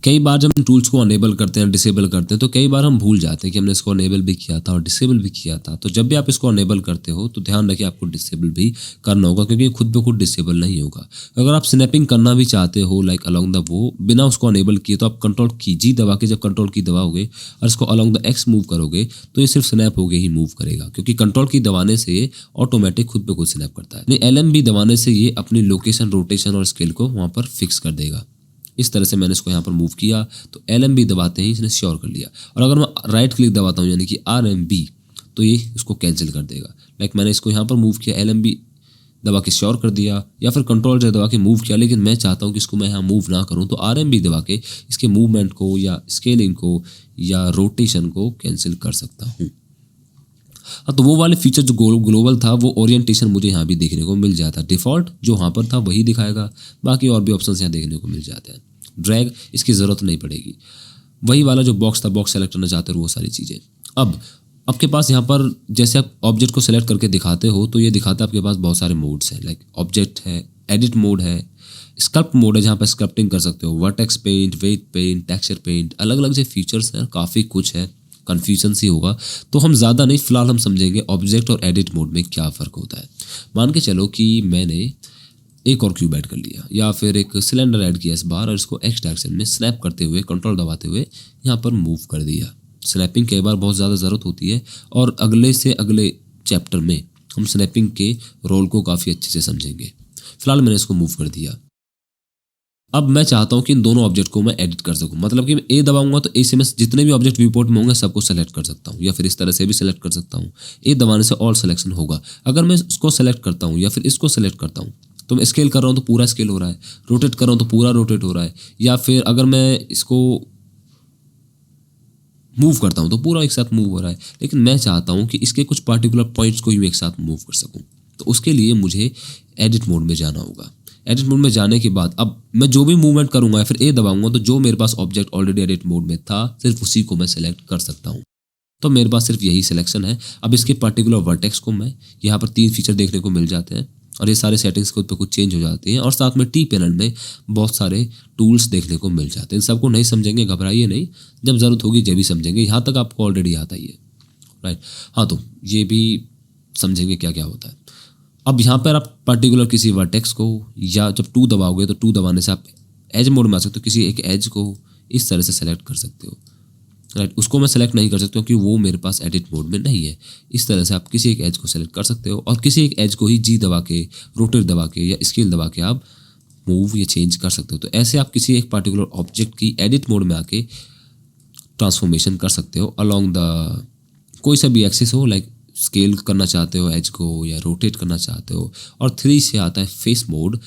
कई बार जब हम टूल्स को अनेबल करते हैं, डिसेबल करते हैं, तो कई बार हम भूल जाते हैं कि हमने इसको अनेबल भी किया था और डिसेबल भी किया था। तो जब भी आप इसको अनेबल करते हो तो ध्यान रखिए आपको डिसेबल भी करना होगा, क्योंकि खुद ब खुद डिसेबल नहीं होगा। अगर आप स्नैपिंग करना भी चाहते हो लाइक अलोंग द वो बिना उसको अनेबल किए, तो आप कंट्रोल की जी दबा के, जब कंट्रोल की दबाओगे और इसको अलोंग द एक्स मूव करोगे तो ये सिर्फ स्नैप होके ही मूव करेगा, क्योंकि कंट्रोल की दबाने से ये ऑटोमेटिक खुद ब खुद स्नैप करता है। LMB दबाने से ये अपनी लोकेशन, रोटेशन और स्केल को वहाँ पर फिक्स कर देगा। इस तरह से मैंने इसको यहाँ पर मूव किया तो LMB दबाते ही इसने श्योर कर लिया। और अगर मैं राइट क्लिक दबाता हूँ यानी कि RMB, तो ये इसको कैंसिल कर देगा। लाइक मैंने इसको यहाँ पर मूव किया, LMB दबा के श्योर कर दिया, या फिर कंट्रोल से दबा के मूव किया, लेकिन मैं चाहता हूँ कि इसको मैं यहाँ मूव ना करूँ, तो RMB दबा के इसके मूवमेंट को या स्केलिंग को या रोटेशन को कैंसिल कर सकता हूँ। हाँ, तो वो वाले फीचर जो ग्लोबल था वो ओरिएंटेशन मुझे यहाँ भी देखने को मिल जाता है। डिफ़ॉल्ट जो वहाँ पर था वही दिखाएगा, बाकी और भी ऑप्शंस यहाँ देखने को मिल जाते हैं। ड्रैग इसकी ज़रूरत नहीं पड़ेगी, वही वाला जो बॉक्स था, बॉक्स सेलेक्ट करना चाहते हो वो सारी चीज़ें। अब आपके पास यहाँ पर जैसे आप ऑब्जेक्ट को सेलेक्ट करके दिखाते हो तो ये दिखाता है आपके पास बहुत सारे मोड्स हैं, लाइक ऑब्जेक्ट है, एडिट मोड है, स्कल्प्ट मोड है जहाँ पर स्कल्प्टिंग कर सकते हो, vertex paint, weight paint, texture paint, अलग अलग जो फीचर्स हैं, काफ़ी कुछ है। कन्फ्यूजन सी होगा तो हम ज़्यादा नहीं, फिलहाल हम समझेंगे ऑब्जेक्ट और एडिट मोड में क्या फ़र्क होता है। मान के चलो कि मैंने एक और क्यूब ऐड कर लिया या फिर एक सिलेंडर ऐड किया इस बार, और इसको एक्स डायरेक्शन में स्नैप करते हुए, कंट्रोल दबाते हुए यहाँ पर मूव कर दिया। स्नैपिंग कई बार बहुत ज़्यादा ज़रूरत होती है और अगले से अगले चैप्टर में हम स्नैपिंग के रोल को काफ़ी अच्छे से समझेंगे। फिलहाल मैंने इसको मूव कर दिया। अब मैं चाहता हूं कि इन दोनों ऑब्जेक्ट को मैं एडिट कर सकूं, मतलब कि मैं ए दबाऊंगा तो ए से मैं जितने भी ऑब्जेक्ट व्यू पोर्ट में होंगे सबको सेलेक्ट कर सकता हूं, या फिर इस तरह से भी सेलेक्ट कर सकता हूं। ए दबाने से ऑल सिलेक्शन होगा। अगर मैं इसको सेलेक्ट करता हूं या फिर इसको सेलेक्ट करता हूं तो मैं स्केल कर रहा हूं तो पूरा स्केल हो रहा है, रोटेट कर रहा हूं तो पूरा रोटेट हो रहा है, या फिर अगर मैं इसको मूव करता हूं तो पूरा एक साथ मूव हो रहा है। लेकिन मैं चाहता हूं कि इसके कुछ पार्टिकुलर पॉइंट्स को ही एक साथ मूव कर सकूं, तो उसके लिए मुझे एडिट मोड में जाना होगा। एडिट मोड में जाने के बाद अब मैं जो भी मूवमेंट करूंगा या फिर ए दबाऊंगा तो जो मेरे पास ऑब्जेक्ट ऑलरेडी एडिट मोड में था सिर्फ उसी को मैं सेलेक्ट कर सकता हूं। तो मेरे पास सिर्फ यही सिलेक्शन है। अब इसके पर्टिकुलर वर्टेक्स को मैं यहाँ पर 3 फीचर देखने को मिल जाते हैं और ये सारे सेटिंग्स खुद पे कुछ चेंज हो जाती हैं, और साथ में टी पैनल में बहुत सारे टूल्स देखने को मिल जाते हैं। इन सबको नहीं समझेंगे, घबराइए नहीं, जब ज़रूरत होगी जब भी समझेंगे। यहाँ तक आपको ऑलरेडी आता ही है, राइट। हाँ, तो ये भी समझेंगे क्या क्या होता है। अब यहाँ पर आप पर्टिकुलर किसी वर्टेक्स को, या जब 2 दबाओगे तो 2 दबाने से आप एज मोड में आ सकते हो, किसी एक एज को इस तरह से सेलेक्ट कर सकते हो, राइट। उसको मैं सेलेक्ट नहीं कर सकता क्योंकि वो मेरे पास एडिट मोड में नहीं है। इस तरह से आप किसी एक एज को सेलेक्ट कर सकते हो और किसी एक एज को ही जी दबा के, रोटेट दबा के या स्केल दबा के आप मूव या चेंज कर सकते हो। तो ऐसे आप किसी एक पर्टिकुलर ऑब्जेक्ट की एडिट मोड में आके ट्रांसफॉर्मेशन कर सकते हो अलोंग द कोई सा भी एक्सिस हो, लाइक स्केल करना चाहते हो एज को या रोटेट करना चाहते हो। और 3 से आता है फेस मोड,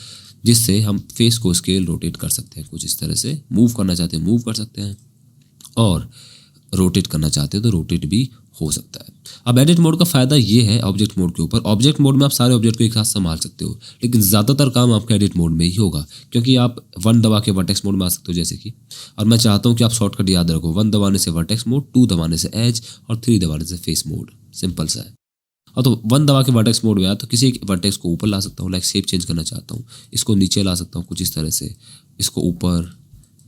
जिससे हम फेस को स्केल रोटेट कर सकते हैं। कुछ इस तरह से मूव करना चाहते हैं मूव कर सकते हैं, और रोटेट करना चाहते हो तो रोटेट भी हो सकता है। अब एडिट मोड का फ़ायदा ये है ऑब्जेक्ट मोड के ऊपर, ऑब्जेक्ट मोड में आप सारे ऑब्जेक्ट को एक साथ संभाल सकते हो, लेकिन ज़्यादातर काम आपका एडिट मोड में ही होगा, क्योंकि आप 1 दबा के वर्टेक्स मोड में आ सकते हो जैसे कि। और मैं चाहता हूँ कि आप शॉर्टकट याद रखो, 1 दबाने से वर्टेक्स मोड, 2 दबाने से एज और 3 दबाने से फेस मोड। सिंपल सा है। और तो 1 दबा के वर्टेक्स मोड में आया तो किसी एक वर्टेक्स को ऊपर ला सकता हूँ, लाइक शेप चेंज करना चाहता हूँ, इसको नीचे ला सकता हूँ कुछ इस तरह से, इसको ऊपर,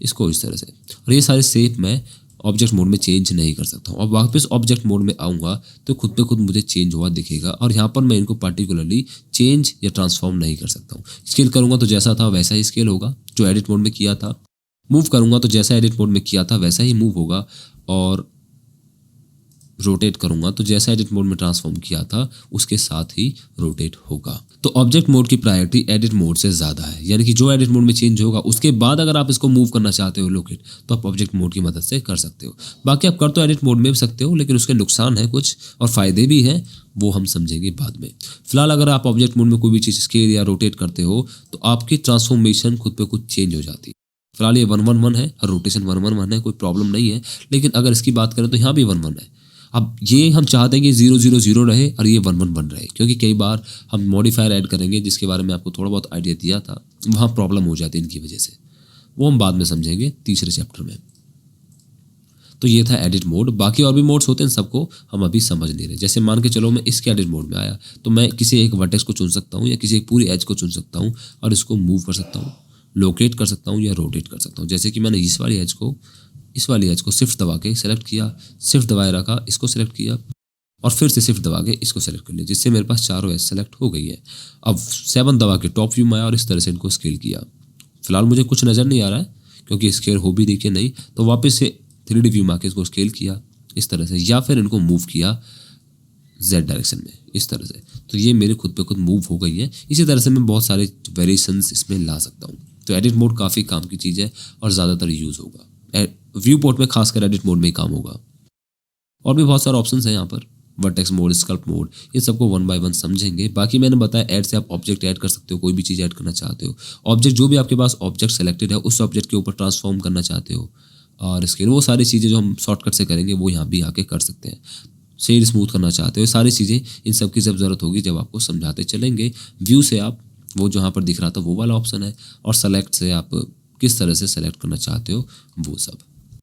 इसको इस तरह से। और ये सारे शेप मैं ऑब्जेक्ट मोड में चेंज नहीं कर सकता हूँ। अब वापस ऑब्जेक्ट मोड में आऊँगा तो खुद पे खुद मुझे चेंज हुआ दिखेगा, और यहाँ पर मैं इनको पार्टिकुलरली चेंज या ट्रांसफॉर्म नहीं कर सकता हूँ। स्केल करूँगा तो जैसा था वैसा ही स्केल होगा जो एडिट मोड में किया था, मूव करूँगा तो जैसा एडिट मोड में किया था वैसा ही मूव होगा, और रोटेट करूँगा तो जैसा एडिट मोड में ट्रांसफॉर्म किया था उसके साथ ही रोटेट होगा। तो ऑब्जेक्ट मोड की प्रायोरिटी एडिट मोड से ज़्यादा है, यानी कि जो एडिट मोड में चेंज होगा उसके बाद अगर आप इसको मूव करना चाहते हो लोकेट, तो आप ऑब्जेक्ट मोड की मदद से कर सकते हो। बाकी आप कर तो एडिट मोड में भी सकते हो, लेकिन उसके नुकसान है कुछ और फ़ायदे भी हैं, वो हम समझेंगे बाद में। फिलहाल अगर आप ऑब्जेक्ट मोड में कोई भी चीज़ स्केल या रोटेट करते हो तो आपकी ट्रांसफॉर्मेशन खुद पे खुद चेंज हो जाती है। फिलहाल ये 111 है और रोटेशन 111 है, कोई प्रॉब्लम नहीं है। लेकिन अगर इसकी बात करें तो यहाँ भी 111 है। अब ये हम चाहते हैं कि 000 रहे और ये 111 रहे, क्योंकि कई बार हम मॉडिफायर ऐड करेंगे जिसके बारे में आपको थोड़ा बहुत आइडिया दिया था, वहाँ प्रॉब्लम हो जाती है इनकी वजह से। वो हम बाद में समझेंगे तीसरे चैप्टर में। तो ये था एडिट मोड। बाकी और भी मोड्स होते हैं, सबको हम अभी समझ नहीं रहे। जैसे मान के चलो मैं इसके एडिट मोड में आया तो मैं किसी एक वर्टेक्स को चुन सकता हूँ या किसी एक पूरी एज को चुन सकता हूँ और इसको मूव कर सकता हूँ, लोकेट कर सकता हूँ या रोटेट कर सकता हूँ। जैसे कि मैंने इस वाली एज को शिफ्ट दबा के सेलेक्ट किया, शिफ्ट दबाए रखा, इसको सेलेक्ट किया और फिर से शिफ्ट दबा के इसको सेलेक्ट कर लिया, जिससे मेरे पास चारों एज सेलेक्ट हो गई है। अब 7 दबा के टॉप व्यू में आया और इस तरह से इनको स्केल किया। फिलहाल मुझे कुछ नज़र नहीं आ रहा है क्योंकि स्केल हो भी देखिए नहीं, तो वापस से 3D व्यू में आके इसको स्केल किया इस तरह से, या फिर इनको मूव किया Z डायरेक्शन में इस तरह से, तो ये मेरे खुद पे खुद मूव हो गई है। इसी तरह से मैं बहुत सारे वेरिएशंस इसमें ला सकता हूँ। तो एडिट मोड काफ़ी काम की चीज़ है और ज़्यादातर यूज़ होगा व्यू पोर्ट में, खासकर एडिट मोड में ही काम होगा। और भी बहुत सारे ऑप्शंस हैं यहाँ पर, वर्टेक्स मोड, स्कल्प मोड, ये सबको 1 बाय 1 समझेंगे। बाकी मैंने बताया ऐड से आप ऑब्जेक्ट ऐड कर सकते हो, कोई भी चीज़ ऐड करना चाहते हो, ऑब्जेक्ट जो भी आपके पास ऑब्जेक्ट सेलेक्टेड है उस ऑब्जेक्ट के ऊपर ट्रांसफॉर्म करना चाहते हो, और स्केल, वो सारी चीज़ें जो हम शॉर्टकट से करेंगे वो यहाँ भी आके कर सकते हैं। शेड स्मूथ करना चाहते हो, सारी चीज़ें, इन सब की जब ज़रूरत होगी जब आपको समझाते चलेंगे। व्यू से आप वो जहाँ पर दिख रहा था वो वाला ऑप्शन है, और सेलेक्ट से आप किस तरह से सेलेक्ट करना चाहते हो वो सब।